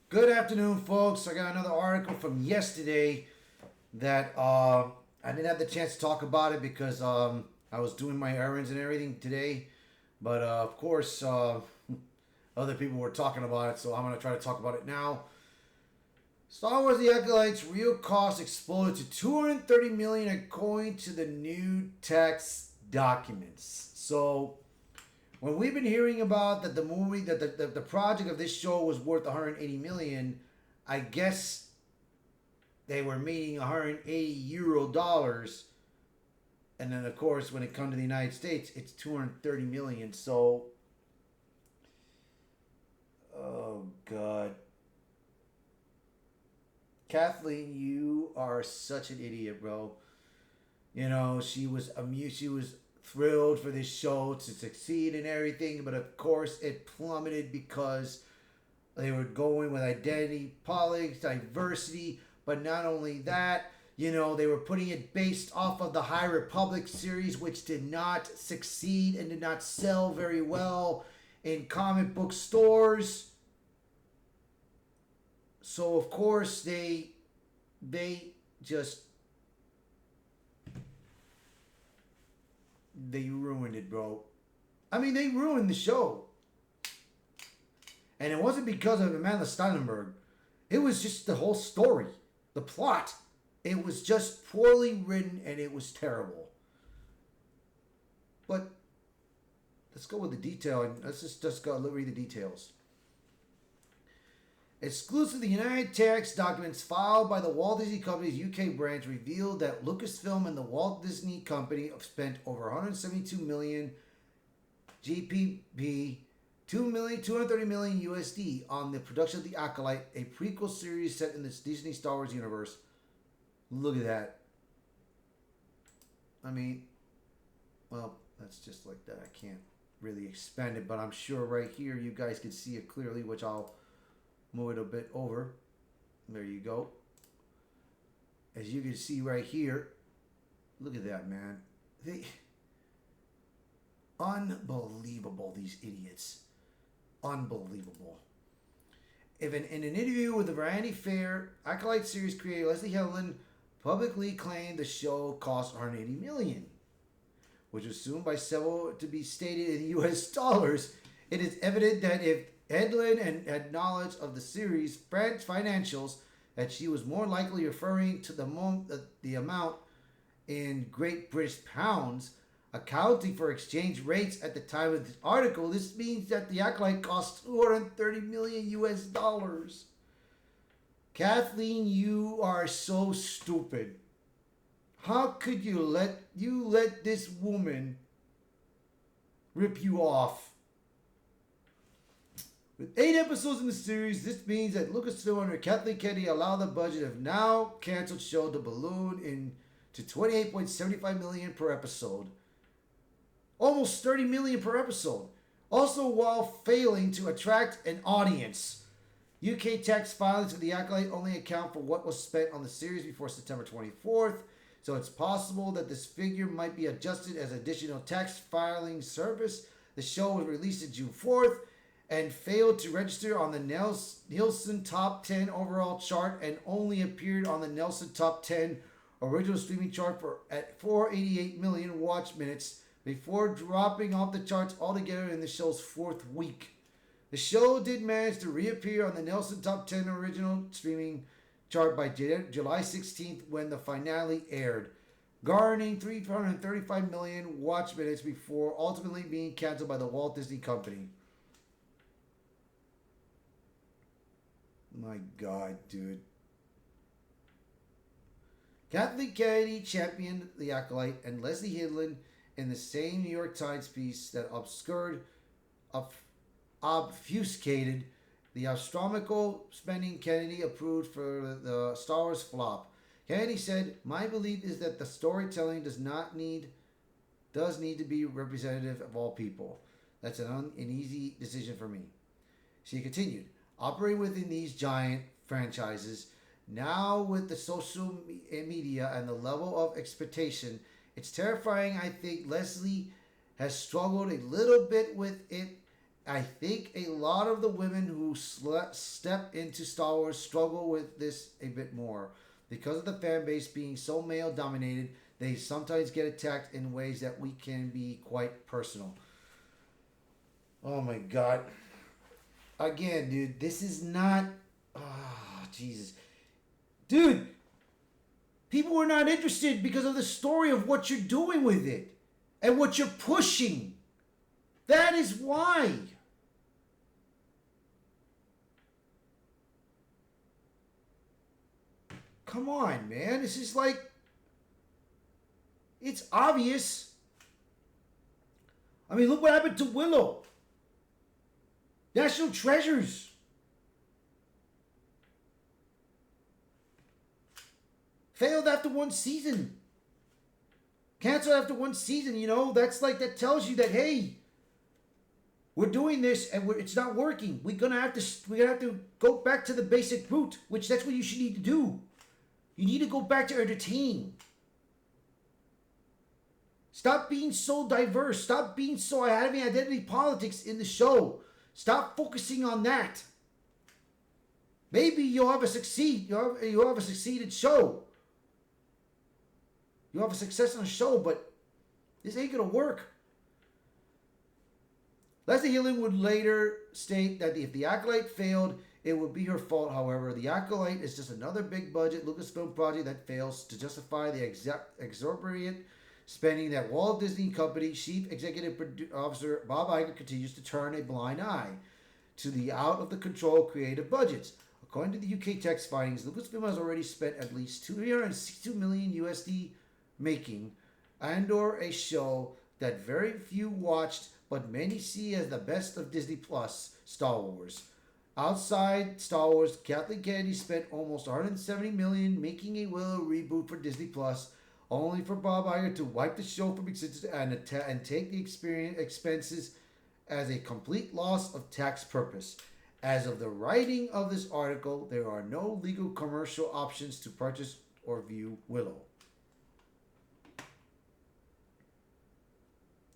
Good afternoon, folks. I got another article from yesterday that I didn't have the chance to talk about it because I was doing my errands and everything today. But of course, other people were talking about it, so I'm going to try to talk about it now. Star Wars: The Acolyte's real cost exploded to 230 million according to the new tax documents. So when we've been hearing about that the movie that the project of this show was worth 180 million, I guess they were meaning 180 euro dollars, and then of course when it comes to the United States, it's 230 million. So, oh god, Kathleen, you are such an idiot, bro. You know, she was amused, she was thrilled for this show to succeed and everything, but of course it plummeted because they were going with identity politics, diversity, but not only that, you know, they were putting it based off of the High Republic series, which did not succeed and did not sell very well in comic book stores. So of course they just they ruined it, bro. I mean, they ruined the show. And it wasn't because of Amanda Steinberg. It was just the whole story, the plot. It was just poorly written and it was terrible. But let's go with the detail and let's go read the details. Exclusively, United tax documents filed by the Walt Disney Company's UK branch revealed that Lucasfilm and the Walt Disney Company spent over 172 million GBP, 230 million USD on the production of The Acolyte, a prequel series set in the Disney Star Wars universe. Look at that. I mean, well, that's just like that. I can't really expand it, but I'm sure right here you guys can see it clearly, which I'll move it a bit over. There you go. As you can see right here, look at that, man. Unbelievable, these idiots. Unbelievable. In an interview with the Variety Fair, Acolyte series creator Leslie Helen publicly claimed the show cost 180 million, which was assumed by several to be stated in U.S. dollars. It is evident that if Edlin had knowledge of the series' financials, that she was more likely referring to the amount in Great British pounds, accounting for exchange rates at the time of this article. This means that the Acolyte cost 230 million US dollars. Kathleen, you are so stupid. How could you let this woman rip you off? With 8 episodes in the series, this means that Lucasfilm under Kathleen Kennedy allowed the budget of now canceled show to balloon to 28.75 million per episode. Almost 30 million per episode. Also while failing to attract an audience. UK tax filings for The Acolyte only account for what was spent on the series before September 24th, so it's possible that this figure might be adjusted as additional tax filing service. The show was released on June 4th and failed to register on the Nielsen Top 10 overall chart and only appeared on the Nielsen Top 10 original streaming chart at 488 million watch minutes before dropping off the charts altogether in the show's 4th week. The show did manage to reappear on the Nielsen Top 10 original streaming chart by July 16th when the finale aired, garnering 335 million watch minutes before ultimately being canceled by the Walt Disney Company. My God, dude. Kathleen Kennedy championed The Acolyte and Leslie Hidlin in the same New York Times piece that obfuscated the astronomical spending Kennedy approved for the Star Wars flop. Kennedy said, "My belief is that the storytelling does need to be representative of all people. That's an easy decision for me." She continued, "Operating within these giant franchises, now with the social media and the level of expectation, it's terrifying. I think Leslie has struggled a little bit with it I think a lot of the women who step into Star Wars struggle with this a bit more. Because of the fan base being so male dominated, they sometimes get attacked in ways that we can be quite personal. Oh my god. Again, dude, this is not. Oh, Jesus. Dude, people are not interested because of the story of what you're doing with it and what you're pushing. That is why. Come on, man. This is like. It's obvious. I mean, look what happened to Willow. National Treasures. Failed after one season. Canceled after one season, you know. That's like, that tells you that, hey, we're doing this and it's not working. We're gonna have to go back to the basic root, which that's what you should need to do. You need to go back to entertain. Stop being so diverse. Stop being so having identity politics in the show. Stop focusing on that. Maybe you'll have a succeeded show. You'll have a success on a show, but this ain't gonna work. Leslie Healing would later state that if the Acolyte failed, it would be her fault. However, the Acolyte is just another big budget Lucasfilm project that fails to justify the exorbitant spending that Walt Disney Company Chief Executive Officer Bob Iger continues to turn a blind eye to the out-of-the-control creative budgets. According to the UK tax findings, Lucasfilm has already spent at least $262 million USD making and/or a show that very few watched, but many see as the best of Disney Plus, Star Wars. Outside Star Wars, Kathleen Kennedy spent almost $170 million making a Willow reboot for Disney Plus, only for Bob Iger to wipe the show from existence and take the expenses as a complete loss of tax purpose. As of the writing of this article, there are no legal commercial options to purchase or view Willow.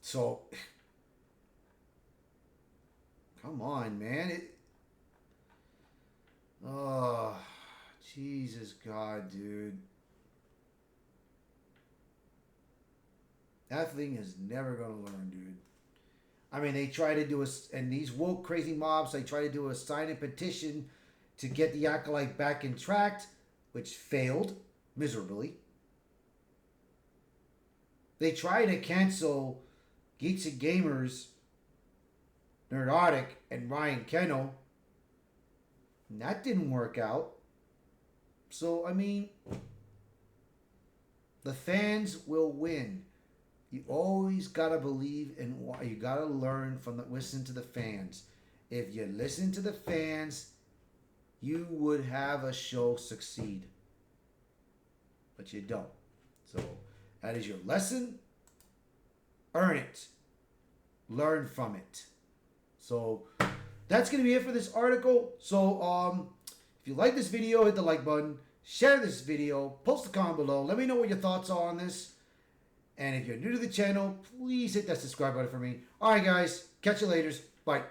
So, come on, man. Oh, Jesus God, dude. That thing is never going to learn, dude. I mean, they try to do and these woke crazy mobs, they try to do a sign-in petition to get the Acolyte back in track, which failed miserably. They try to cancel Geeks and Gamers, Nerdotic, and Ryan Kennel. And that didn't work out. So, I mean, the fans will win. You always gotta believe in what you gotta learn from listen to the fans. If you listen to the fans, you would have a show succeed. But you don't. So that is your lesson. Earn it. Learn from it. So that's gonna be it for this article. So if you like this video, hit the like button, share this video, post a comment below. Let me know what your thoughts are on this. And if you're new to the channel, please hit that subscribe button for me. Alright guys, catch you later. Bye.